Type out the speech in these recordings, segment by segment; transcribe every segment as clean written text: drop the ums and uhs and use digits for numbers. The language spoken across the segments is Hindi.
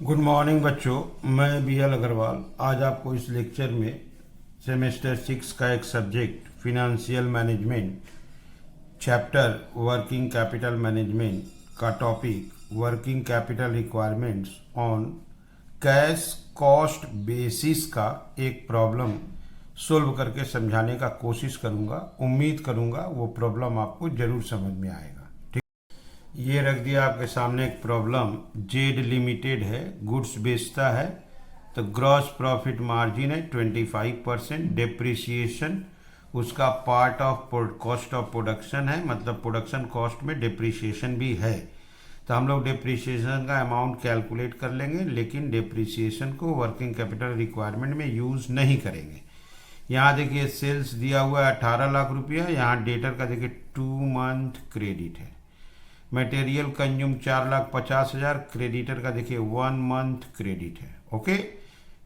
गुड मॉर्निंग बच्चों, मैं बी एल अग्रवाल आज आपको इस लेक्चर में सेमेस्टर 6 का एक subject financial management chapter working capital management का topic working capital requirements on cash cost basis का एक प्रॉब्लम सोल्व करके समझाने का कोशिश करूंगा। उम्मीद करूंगा वो प्रॉब्लम आपको जरूर समझ में आएगा। ये रख दिया आपके सामने एक प्रॉब्लम। जेड लिमिटेड है, गुड्स बेचता है, तो ग्रॉस प्रॉफिट मार्जिन है 25%। डिप्रिसिएशन उसका part of cost of production है, मतलब प्रोडक्शन कॉस्ट में डिप्रिसिएशन भी है। तो हम लोग डिप्रिसिएशन का अमाउंट कैलकुलेट कर लेंगे, लेकिन डिप्रिसिएशन को वर्किंग कैपिटल रिक्वायरमेंट में यूज़ नहीं करेंगे। यहाँ देखिए सेल्स दिया हुआ है 18 लाख रुपया, यहाँ डेटर का देखिए 2 मंथ क्रेडिट है। मटेरियल कंज्यूम 4,50,000, क्रेडिटर का देखिए 1 मंथ क्रेडिट है। ओके,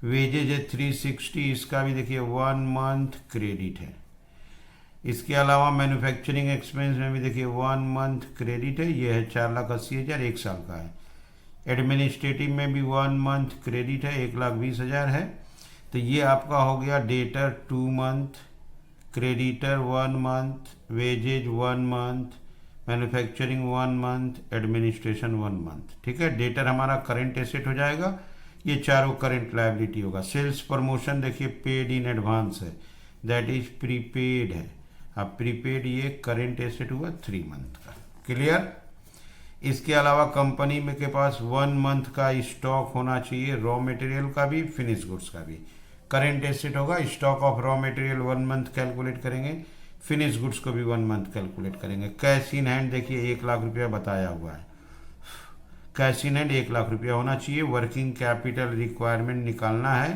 वेजेज है 360, इसका भी देखिए 1 मंथ क्रेडिट है। इसके अलावा मैन्युफैक्चरिंग एक्सपेंस में भी देखिए 1 मंथ क्रेडिट है, ये है 4,80,000, 1 साल का है। एडमिनिस्ट्रेटिव में भी 1 मंथ क्रेडिट है, 1,20,000 है। तो ये आपका हो गया debtor 2 month, creditor 1 month, wages 1 month, manufacturing 1 month, administration 1 month. ठीक है, डेटर हमारा करंट एसेट हो जाएगा, ये चारों करंट लायबिलिटी होगा। सेल्स प्रमोशन देखिए पेड इन एडवांस है, दैट इज प्रीपेड है। अब प्रीपेड ये करंट एसेट हुआ 3 मंथ का। क्लियर। इसके अलावा कंपनी में के पास 1 मंथ का स्टॉक होना चाहिए, रॉ मटेरियल का भी, फिनिश गुड्स का भी। करंट एसेट होगा, stock of raw material 1 month calculate करेंगे, फिनिश गुड्स को भी 1 मंथ कैलकुलेट करेंगे। कैश इन हैंड देखिए 1 लाख रुपया बताया हुआ है, कैश इन हैंड 1 लाख रुपया होना चाहिए। वर्किंग कैपिटल रिक्वायरमेंट निकालना है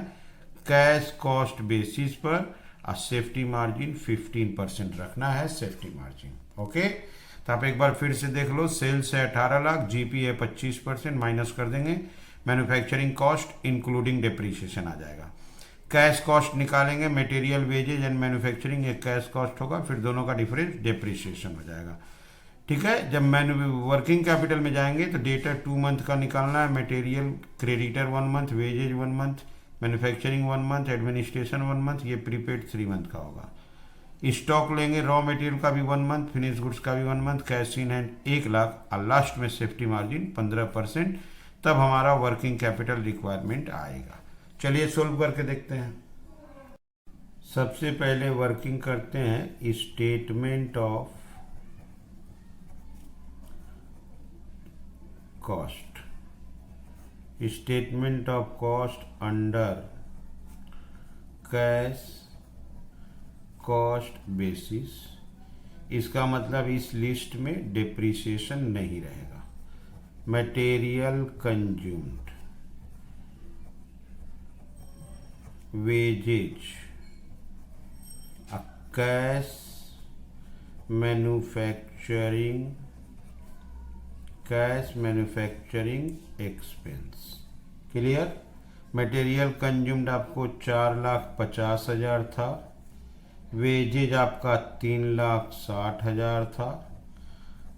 कैश कॉस्ट बेसिस पर, और सेफ्टी मार्जिन 15% रखना है, सेफ्टी मार्जिन। ओके, तो आप एक बार फिर से देख लो। सेल्स है 18 लाख, जीपी है 25%, माइनस कर देंगे। मैन्युफैक्चरिंग कॉस्ट इंक्लूडिंग डिप्रिसिएशन आ जाएगा। कैश कॉस्ट निकालेंगे, मटेरियल वेजेज एंड मैन्युफैक्चरिंग, एक कैश कॉस्ट होगा, फिर दोनों का डिफरेंस डिप्रिसिएशन हो जाएगा। ठीक है, जब वर्किंग कैपिटल में जाएंगे तो डेटर 2 मंथ का निकालना है, material creditor 1 month, wages 1 month, manufacturing 1 month, administration 1 month, ये प्रीपेड 3 मंथ का होगा। स्टॉक लेंगे रॉ मटेरियल का भी 1 मंथ, फिनिश गुड्स का भी 1 month, cash in hand 1 lakh, और लास्ट में सेफ्टी मार्जिन 15%। तब हमारा वर्किंग कैपिटल रिक्वायरमेंट आएगा। चलिए सोल्व करके देखते हैं। सबसे पहले वर्किंग करते हैं statement of cost. Statement of cost under cash cost basis, इसका मतलब इस लिस्ट में डिप्रिसिएशन नहीं रहेगा। Material consumed, wages, cash manufacturing, cash manufacturing expense. Clear. Material consumed आपको 4,50,000 था, वेजेज आपका 3,60,000 था,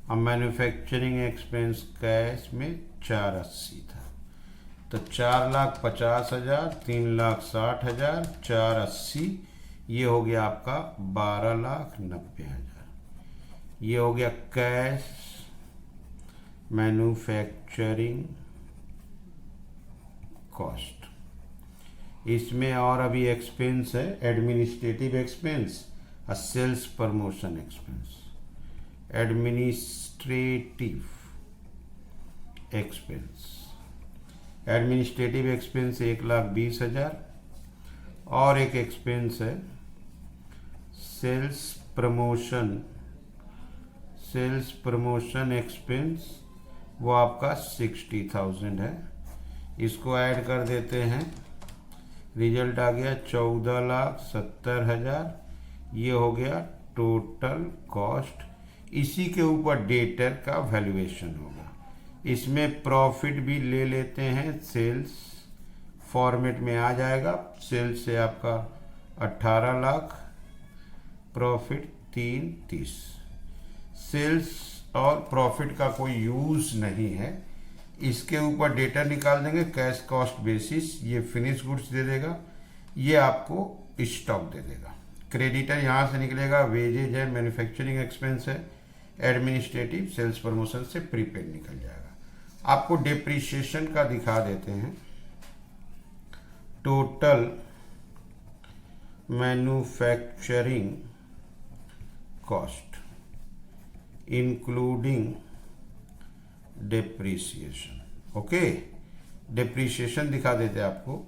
और मैन्युफैक्चरिंग एक्सपेंस कैश में 480 था। तो 4,50,000, 3,60,000, 480, ये हो गया आपका 12,90,000। ये हो गया कैश मैन्युफैक्चरिंग कॉस्ट। इसमें और अभी एक्सपेंस है, एडमिनिस्ट्रेटिव एक्सपेंस और sales promotion expense. Administrative expense, administrative expense 1,20,000, और एक एक्सपेंस है sales promotion, sales promotion expense, वो आपका 60,000 है। इसको ऐड कर देते हैं, रिजल्ट आ गया 14,70,000। ये हो गया टोटल कॉस्ट। इसी के ऊपर डेटर का वैल्यूएशन होगा। इसमें प्रॉफिट भी ले लेते हैं, सेल्स फॉर्मेट में आ जाएगा। सेल्स से आपका 18 लाख, प्रॉफिट 330। सेल्स और प्रॉफिट का कोई यूज नहीं है, इसके ऊपर डेटर निकाल देंगे कैश कॉस्ट बेसिस, ये फिनिश गुड्स दे देगा, ये आपको स्टॉक दे देगा। क्रेडिटर यहाँ से निकलेगा, वेजेज है, मैन्युफैक्चरिंग एक्सपेंस है, एडमिनिस्ट्रेटिव सेल्स प्रमोशन से प्रीपेड निकल जाएगा। आपको डेप्रीशिएशन का दिखा देते हैं। Total manufacturing cost including depreciation. Okay, depreciation दिखा देते आपको।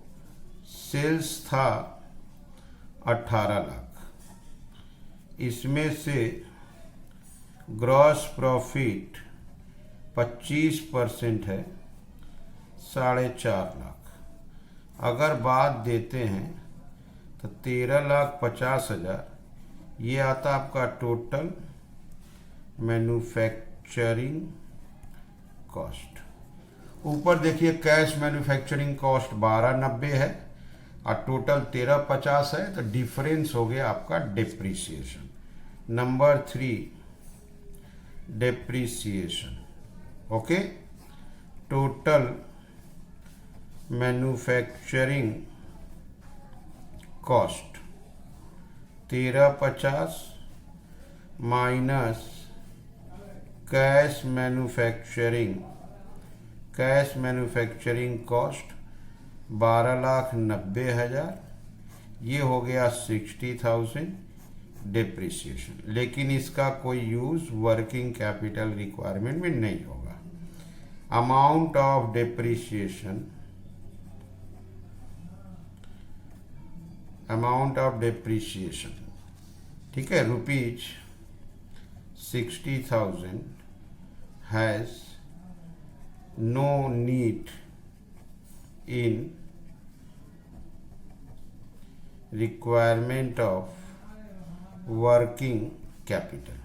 सेल्स था 18 लाख, इसमें से ग्रॉस प्रॉफिट 25% है, 4.5 लाख। अगर बात देते हैं तो 13,50,000 ये आता आपका टोटल मैन्युफैक्चरिंग कॉस्ट। ऊपर देखिए कैश मैन्युफैक्चरिंग कॉस्ट 1290 है और टोटल 1350 है, तो डिफरेंस हो गया आपका depreciation. Number 3 depreciation. Okay, total manufacturing cost 1350 minus cash manufacturing cost 12,90,000, ये हो गया 60,000 डेप्रिसिएशन। लेकिन इसका कोई यूज वर्किंग कैपिटल रिक्वायरमेंट में नहीं होगा। अमाउंट ऑफ डेप्रिसिएशन, ठीक है, ₹60,000 has no need in requirement of working capital।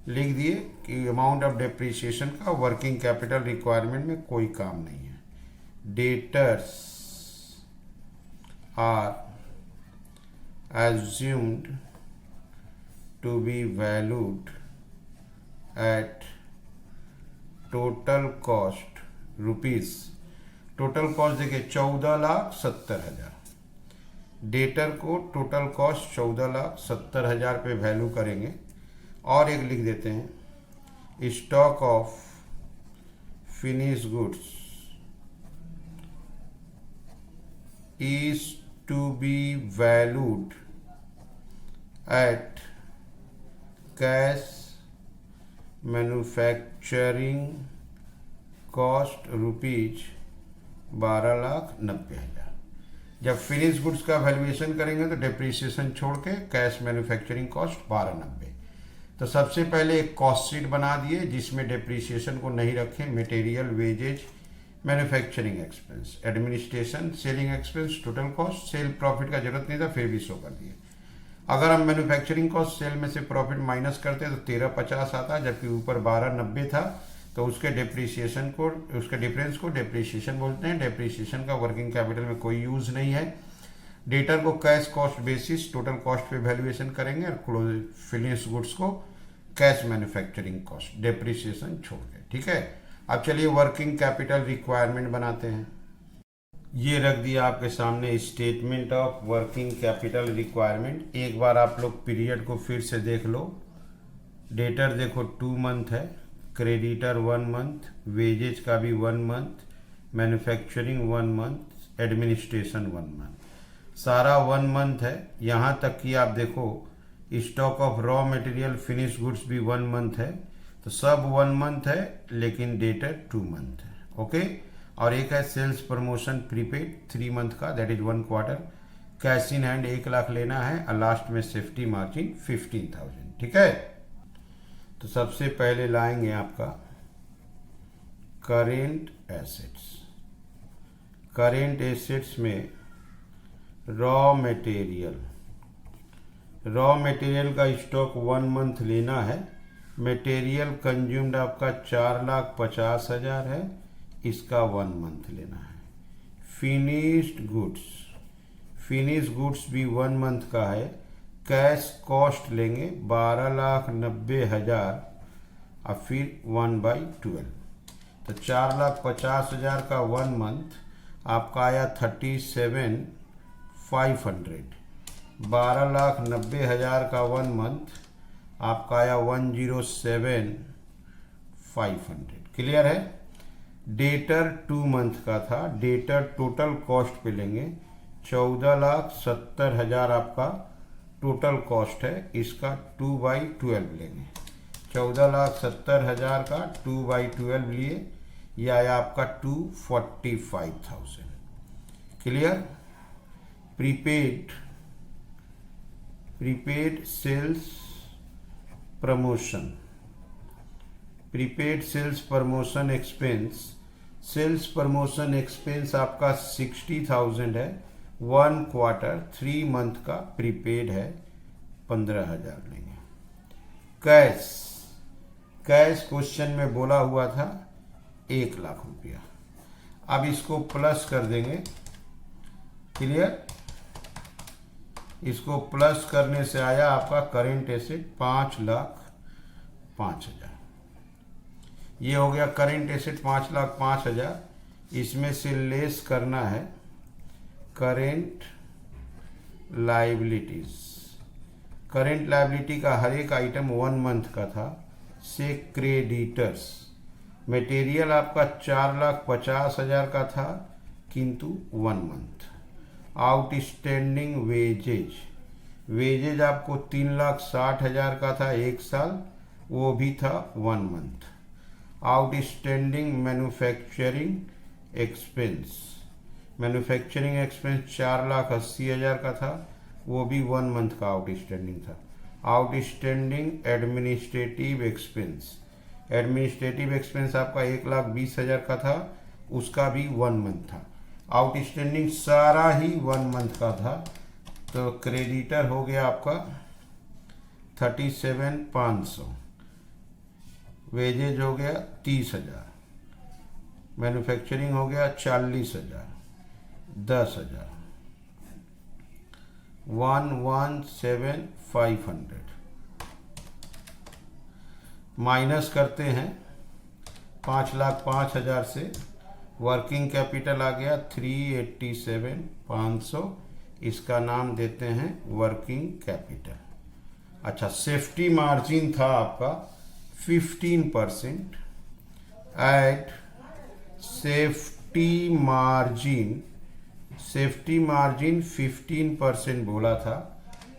लिख दिए कि अमाउंट ऑफ डेप्रिसिएशन का वर्किंग कैपिटल रिक्वायरमेंट में कोई काम नहीं है। Debtors are assumed to be valued at total cost rupees। Total cost देखिए 14,70,000। डेटर को टोटल कॉस्ट 14,70,000 पे वैल्यू करेंगे। और एक लिख देते हैं, stock of finish goods is to be valued at cash manufacturing cost ₹12,90,000। जब फिनिश गुड्स का वैल्यूएशन करेंगे तो डेप्रिसिएशन छोड़ के कैश मैन्युफैक्चरिंग कॉस्ट 12,90। तो सबसे पहले एक कॉस्ट शीट बना दिए जिसमें डेप्रिसिएशन को नहीं रखें। Material, wages, manufacturing expense, administration, selling expense, total cost, sale profit का जरूरत नहीं था फिर भी शो कर दिए। अगर हम मैन्युफैक्चरिंग कॉस्ट सेल में से प्रॉफिट माइनस करते हैं तो 1350 आता, जबकि ऊपर 1290 था, तो उसके डेप्रिसिएशन को, उसके डिफरेंस को डेप्रिसिएशन बोलते हैं। डेप्रिसिएशन का वर्किंग कैपिटल में कोई यूज नहीं है। डेटर को cash cost basis total cost पे वैल्यूएशन करेंगे और फिनिश गुड्स को कैश मैन्युफैक्चरिंग कॉस्ट, डेप्रिसिएशन छोड़ के। ठीक है, अब चलिए वर्किंग कैपिटल रिक्वायरमेंट बनाते हैं। ये रख दिया आपके सामने statement of working capital requirement. एक बार आप लोग पीरियड को फिर से देख लो। डेटर देखो 2 मंथ है, क्रेडिटर 1 मंथ, वेजेज का भी 1 month, manufacturing 1 month, administration 1 month, सारा 1 मंथ है। यहाँ तक कि आप देखो stock of raw material finish goods भी 1 मंथ है, तो सब 1 मंथ है, लेकिन डेटर 2 मंथ है। ओके, और एक है सेल्स प्रमोशन प्रीपेड 3 मंथ का, that is 1 quarter. Cash in hand 1 lakh लेना है और लास्ट में सेफ्टी मार्जिन 15,000। ठीक है, तो सबसे पहले लाएंगे आपका करेंट एसेट्स। करेंट एसेट्स में रॉ मटेरियल का स्टॉक 1 मंथ लेना है। मटेरियल कंज्यूम्ड आपका 4,50,000 है, इसका 1 मंथ लेना है। फिनिश गुड्स भी 1 मंथ का है। कैश कॉस्ट लेंगे 12,90,000 और फिर 1/12, तो तो 4,50,000 का 1 मंथ आपका आया 37,500। 12,90,000 का 1 मंथ आपका आया 107,500। क्लियर है। डेटर 2 मंथ का था। डेटर टोटल कॉस्ट पे लेंगे 14,70,000 आपका टोटल कॉस्ट है। इसका 2/12 लेंगे। 14,70,000 का 2/12 लिए, यह आया आपका 245,000। Clear. Prepaid sales promotion. Prepaid sales promotion expense. Sales promotion expense आपका 60,000 है। 1 क्वार्टर 3 मंथ का प्रीपेड है, 15,000 लेंगे। कैश क्वेश्चन में बोला हुआ था 1,00,000 रुपया। अब इसको प्लस कर देंगे। क्लियर। इसको प्लस करने से आया आपका करेंट एसेट 5,05,000। ये हो गया करेंट एसेट 5,05,000। इसमें से लेस करना है करेंट लायबिलिटीज। करेंट लायबिलिटी का हर एक आइटम 1 मंथ का था। से क्रेडिटर्स। मटेरियल आपका 4,50,000 का था किंतु 1 मंथ। आउटस्टैंडिंग वेजेज आपको 3,60,000 का था 1 साल, वो भी था 1 मंथ। आउटस्टैंडिंग मैन्युफैक्चरिंग एक्सपेंस 4,80,000 का था, वो भी 1 मंथ का आउटस्टैंडिंग था। आउटस्टैंडिंग एडमिनिस्ट्रेटिव एक्सपेंस आपका 1,20,000 का था, उसका भी 1 मंथ था। आउटस्टैंडिंग सारा ही 1 मंथ का था। तो क्रेडिटर हो गया आपका 37,500। वेजेज हो गया 30,000। मैन्युफैक्चरिंग हो गया 40,000। 10,000। 117,500 माइनस करते हैं 5,05,000 से। वर्किंग कैपिटल आ गया 387,500। इसका नाम देते हैं वर्किंग कैपिटल। अच्छा, सेफ्टी मार्जिन था आपका 15%। एट सेफ्टी मार्जिन 15% बोला था।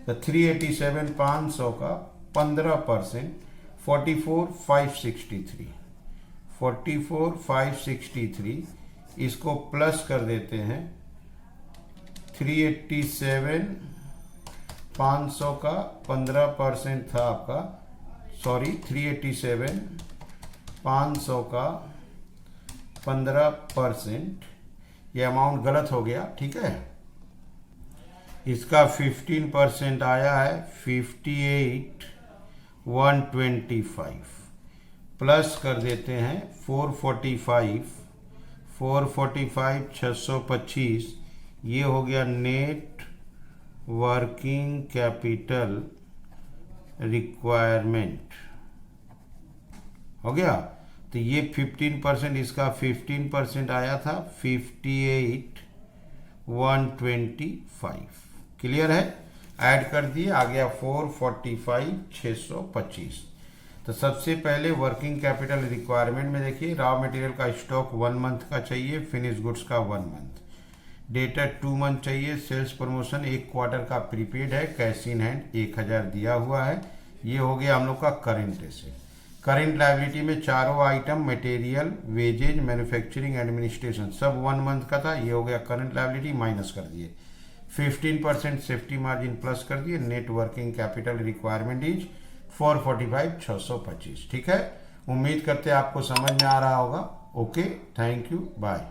तो 387,500 का 15% 44,563। इसको प्लस कर देते हैं। 387,500 का 15% था आपका, 387,500 का 15%। ये अमाउंट गलत हो गया, ठीक है। इसका 15% आया है 58,125। प्लस कर देते हैं 445,625। ये हो गया नेट वर्किंग कैपिटल रिक्वायरमेंट हो गया। तो ये 15%, इसका 15% आया था 58,125। क्लियर है। ऐड कर दिए, आ गया 445,625। तो सबसे पहले वर्किंग कैपिटल रिक्वायरमेंट में देखिए, रॉ मटेरियल का स्टॉक 1 मंथ का चाहिए, फिनिश गुड्स का 1 मंथ, डेटर 2 मंथ चाहिए, सेल्स प्रमोशन 1 क्वार्टर का प्रीपेड है, कैश इन हैंड 1,000 दिया हुआ है। ये हो गया हम लोग का करंट एसेट। करंट लायबिलिटी में चारों item material, wages, manufacturing, administration सब 1 मंथ का था। ये हो गया करंट लायबिलिटी, माइनस कर दिए। 15% सेफ्टी मार्जिन प्लस कर दिए। Net working capital requirement is 445,625। ठीक है। उम्मीद करते हैं आपको समझ में आ रहा होगा। Okay, thank you, bye.